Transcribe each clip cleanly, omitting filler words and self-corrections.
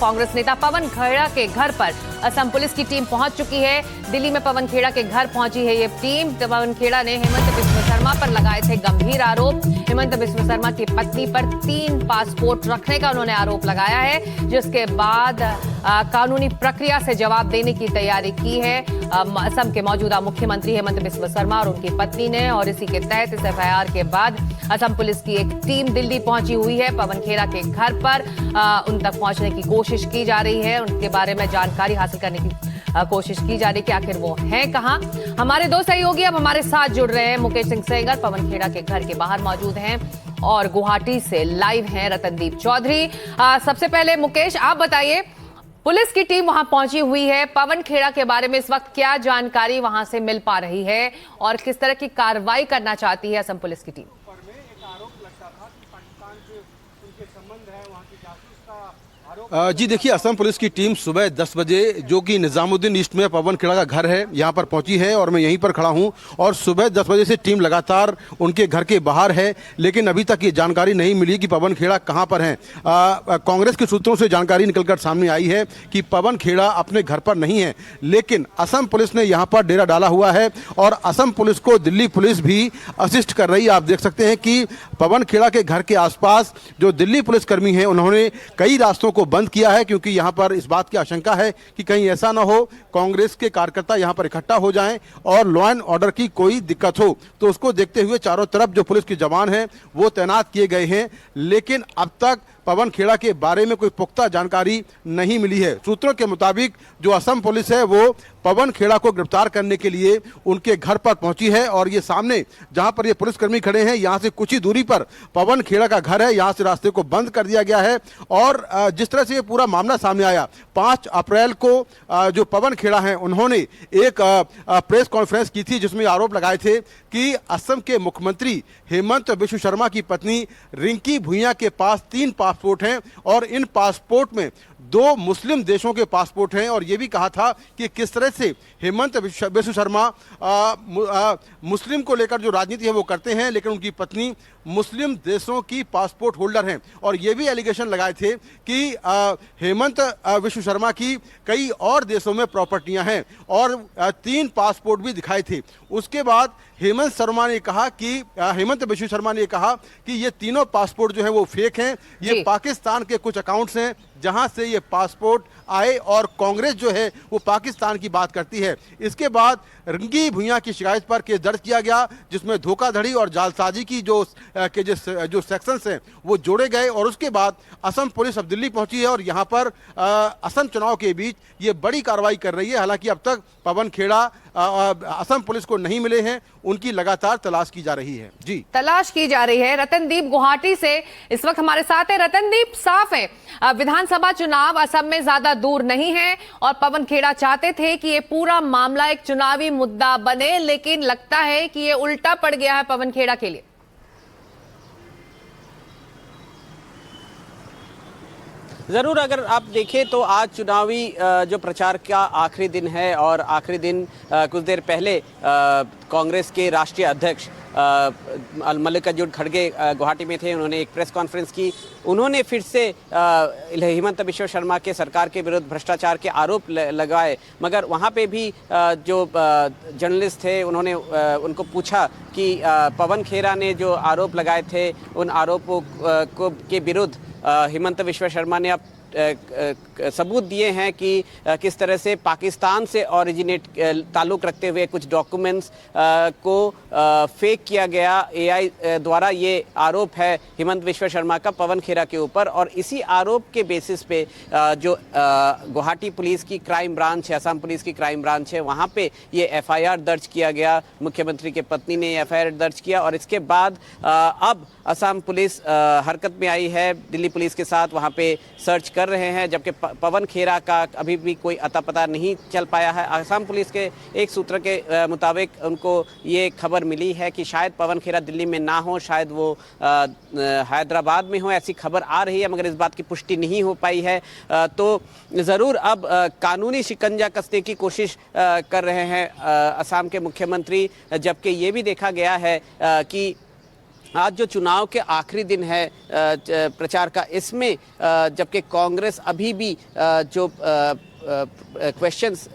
कांग्रेस नेता पवन खेड़ा के घर पर असम पुलिस की टीम पहुंच चुकी है। दिल्ली में पवन खेड़ा के घर पहुंची है ये टीम। पवन खेड़ा ने हेमंत बिस्व शर्मा पर लगाए थे गंभीर आरोप। हेमंत बिस्व शर्मा की पत्नी पर 3 पासपोर्ट रखने का उन्होंने आरोप लगाया है, जिसके बाद कानूनी प्रक्रिया से जवाब देने की तैयारी की है असम के मौजूदा मुख्यमंत्री हेमंत बिस्व शर्मा और उनकी पत्नी ने। और इसी के तहत इस एफआईआर के बाद असम पुलिस की एक टीम दिल्ली पहुंची हुई है। पवन खेड़ा के घर पर उन तक पहुंचने की कोशिश की जा रही है, उनके बारे में जानकारी हासिल करने की कोशिश की जा रही है कि आखिर वो हैं कहां। हमारे 2 सहयोगी अब हमारे साथ जुड़ रहे हैं। मुकेश सिंह सेंगर पवन खेड़ा के घर के बाहर मौजूद हैं और गुवाहाटी से लाइव हैं रतनदीप चौधरी। सबसे पहले मुकेश, आप बताइए, पुलिस की टीम वहां पहुंची हुई है, पवन खेड़ा के बारे में इस वक्त क्या जानकारी वहां से मिल पा रही है और किस तरह की कार्रवाई करना चाहती है असम पुलिस की टीम? जी देखिए, असम पुलिस की टीम सुबह 10 बजे, जो कि निजामुद्दीन ईस्ट में पवन खेड़ा का घर है, यहाँ पर पहुंची है और मैं यहीं पर खड़ा हूं। और सुबह 10 बजे से टीम लगातार उनके घर के बाहर है, लेकिन अभी तक ये जानकारी नहीं मिली कि पवन खेड़ा कहां पर हैं। कांग्रेस के सूत्रों से जानकारी निकलकर सामने आई है कि पवन खेड़ा अपने घर पर नहीं है, लेकिन असम पुलिस ने यहाँ पर डेरा डाला हुआ है और असम पुलिस को दिल्ली पुलिस भी असिस्ट कर रही है। आप देख सकते हैं कि पवन खेड़ा के घर के आसपास जो दिल्ली पुलिसकर्मी हैं, उन्होंने कई रास्तों को बंद किया है, क्योंकि यहां पर इस बात की आशंका है कि कहीं ऐसा ना हो कांग्रेस के कार्यकर्ता यहां पर इकट्ठा हो जाएं और लॉ एंड ऑर्डर की कोई दिक्कत हो। तो उसको देखते हुए चारों तरफ जो पुलिस के जवान हैं वो तैनात किए गए हैं, लेकिन अब तक पवन खेड़ा के बारे में कोई पुख्ता जानकारी नहीं मिली है। सूत्रों के मुताबिक जो असम पुलिस है वो पवन खेड़ा को गिरफ्तार करने के लिए उनके घर पर पहुंची है और ये सामने जहां पर ये पुलिसकर्मी खड़े हैं, यहां से कुछ ही दूरी पर पवन खेड़ा का घर है। यहां से रास्ते को बंद कर दिया गया है और जिस तरह से ये पूरा मामला सामने आया, 5 अप्रैल को जो पवन खेड़ा हैं उन्होंने एक प्रेस कॉन्फ्रेंस की थी, जिसमें आरोप लगाए थे कि असम के मुख्यमंत्री हेमंत बिस्व शर्मा की पत्नी रिंकी भुइयां के पास 3 पासपोर्ट हैं और इन पासपोर्ट में 2 मुस्लिम देशों के पासपोर्ट हैं। और यह भी कहा था कि किस तरह से हेमंत बिस्व शर्मा मुस्लिम को लेकर जो राजनीति है वो करते हैं, लेकिन उनकी पत्नी मुस्लिम देशों की पासपोर्ट होल्डर हैं। और ये भी एलिगेशन लगाए थे कि हेमंत बिस्व शर्मा की कई और देशों में प्रॉपर्टियां हैं और 3 पासपोर्ट भी दिखाए थे। उसके बाद हेमंत बिस्व शर्मा ने कहा कि ये तीनों पासपोर्ट जो है वो फेक हैं, ये पाकिस्तान के कुछ अकाउंट्स हैं जहां से ये पासपोर्ट आए और कांग्रेस जो है वो पाकिस्तान की बात करती है। इसके बाद रिंकी भुइयां की शिकायत पर केस दर्ज किया गया, जिसमें धोखाधड़ी और जालसाजी की जो सेक्शंस हैं वो जोड़े गए। और उसके बाद असम पुलिस अब दिल्ली पहुंची है और यहां पर असम चुनाव के बीच ये बड़ी कार्रवाई कर रही है। हालांकि अब तक पवन खेड़ा असम पुलिस को नहीं मिले हैं, उनकी लगातार तलाश की जा रही है। जी, तलाश की जा रही है। रतनदीप गुवाहाटी से इस वक्त हमारे साथ है। रतनदीप, साफ है विधानसभा चुनाव असम में ज्यादा दूर नहीं है और पवन खेड़ा चाहते थे कि ये पूरा मामला एक चुनावी मुद्दा बने, लेकिन लगता है कि ये उल्टा पड़ गया है पवन खेड़ा के लिए। ज़रूर, अगर आप देखें तो आज चुनावी जो प्रचार का आखिरी दिन है और आखिरी दिन कुछ देर पहले कांग्रेस के राष्ट्रीय अध्यक्ष मल्लिकार्जुन खड़गे गुवाहाटी में थे। उन्होंने एक प्रेस कॉन्फ्रेंस की। उन्होंने फिर से हेमंत बिस्व शर्मा के सरकार के विरुद्ध भ्रष्टाचार के आरोप लगाए, मगर वहाँ पे भी जो जर्नलिस्ट थे उन्होंने उनको पूछा कि पवन खेड़ा ने जो आरोप लगाए थे उन आरोपों के विरुद्ध हेमंत बिस्व शर्मा ने अब सबूत दिए हैं कि किस तरह से पाकिस्तान से ओरिजिनेट ताल्लुक़ रखते हुए कुछ डॉक्यूमेंट्स को फेक किया गया। एआई द्वारा ये आरोप है हेमंत बिस्व शर्मा का पवन खेड़ा के ऊपर और इसी आरोप के बेसिस पे जो गुवाहाटी पुलिस की क्राइम ब्रांच है, असम पुलिस की क्राइम ब्रांच है, वहाँ पे ये एफआईआर दर्ज किया गया। मुख्यमंत्री के पत्नी ने एफआईआर दर्ज किया और इसके बाद अब असम पुलिस हरकत में आई है दिल्ली पुलिस के साथ, वहाँ पे सर्च कर रहे हैं, जबकि पवन खेड़ा का अभी भी कोई अता पता नहीं चल पाया है। असम पुलिस के एक सूत्र के मुताबिक उनको ये खबर मिली है कि शायद पवन खेड़ा दिल्ली में ना हो, शायद वो हैदराबाद में हो, ऐसी खबर आ रही है, मगर इस बात की पुष्टि नहीं हो पाई है। तो ज़रूर अब कानूनी शिकंजा कसने की कोशिश कर रहे हैं असम के मुख्यमंत्री, जबकि ये भी देखा गया है कि आज जो चुनाव के आखिरी दिन है प्रचार का, इसमें जबकि कांग्रेस अभी भी जो क्वेश्चंस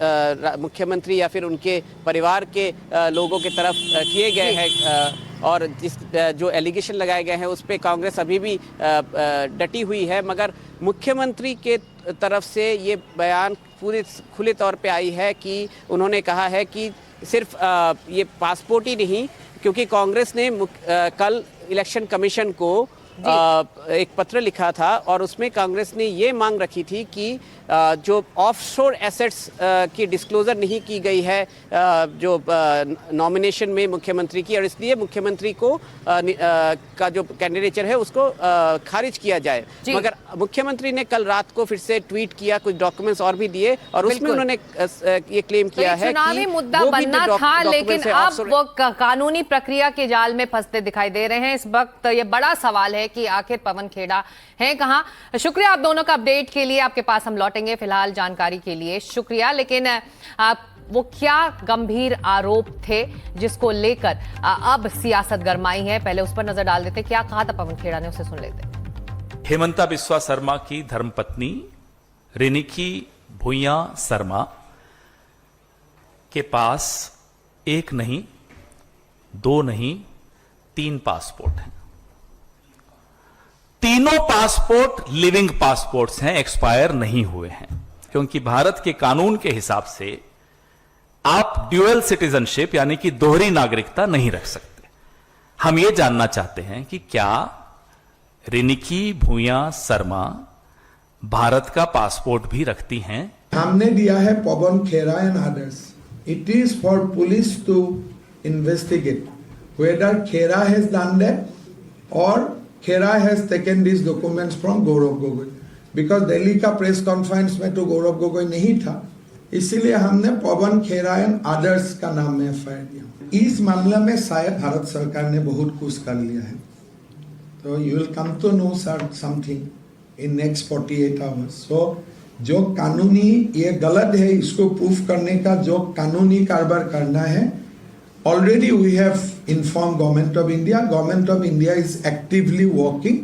मुख्यमंत्री या फिर उनके परिवार के लोगों की तरफ किए गए हैं और जिस जो एलिगेशन लगाए गए हैं उस पे कांग्रेस अभी भी डटी हुई है, मगर मुख्यमंत्री के तरफ से ये बयान पूरे खुले तौर पे आई है कि उन्होंने कहा है कि सिर्फ ये पासपोर्ट ही नहीं, क्योंकि कांग्रेस ने कल इलेक्शन कमीशन को एक पत्र लिखा था और उसमें कांग्रेस ने ये मांग रखी थी कि जो ऑफशोर एसेट्स की डिस्क्लोजर नहीं की गई है जो नॉमिनेशन में मुख्यमंत्री की, और इसलिए मुख्यमंत्री को का जो कैंडिडेचर है उसको खारिज किया जाए। मगर मुख्यमंत्री ने कल रात को फिर से ट्वीट किया, कुछ डॉक्यूमेंट्स और भी दिए और उसमें उन्होंने ये क्लेम किया है चुनावी मुद्दा बनना था, लेकिन अब वो कानूनी प्रक्रिया के जाल में फंसते दिखाई दे रहे हैं। इस वक्त ये बड़ा सवाल है कि आखिर पवन खेड़ा है कहां। शुक्रिया आप दोनों का अपडेट के लिए, आपके पास हम लौटेंगे, फिलहाल जानकारी के लिए शुक्रिया। लेकिन वो क्या गंभीर आरोप थे जिसको लेकर अब सियासत गरमाई है, पहले उस पर नजर डाल देते। क्या कहा था पवन खेड़ा ने, उसे सुन लेते। हेमंता बिस्वा शर्मा की धर्मपत्नी रिनिकी भुइयां शर्मा के पास एक नहीं, दो नहीं, 3 पासपोर्ट हैं। तीनों पासपोर्ट लिविंग पासपोर्ट्स हैं, एक्सपायर नहीं हुए हैं, क्योंकि भारत के कानून के हिसाब से आप ड्यूअल सिटीजनशिप यानी कि दोहरी नागरिकता नहीं रख सकते। हम ये जानना चाहते हैं कि क्या रिनिकी भुइयां शर्मा भारत का पासपोर्ट भी रखती हैं? हमने दिया है Pawan Khera and others. It is for police to investigate whether Khera has done that और Khera has taken this documents from Gaurav Gogoi, because Delhi का प्रेस कॉन्फ्रेंस में तो गौरव गोगोई नहीं था, इसीलिए हमने पवन खेड़ा एंड अदर्स का नाम में एफआईआर दिया। इस मामले में शायद भारत सरकार ने बहुत कुछ कर लिया है, तो you will come to know something in next 48 hours. So जो कानूनी ये गलत है इसको प्रूफ करने का जो कानूनी कारबार करना है, already we have informed Government of India. Government of India is actively working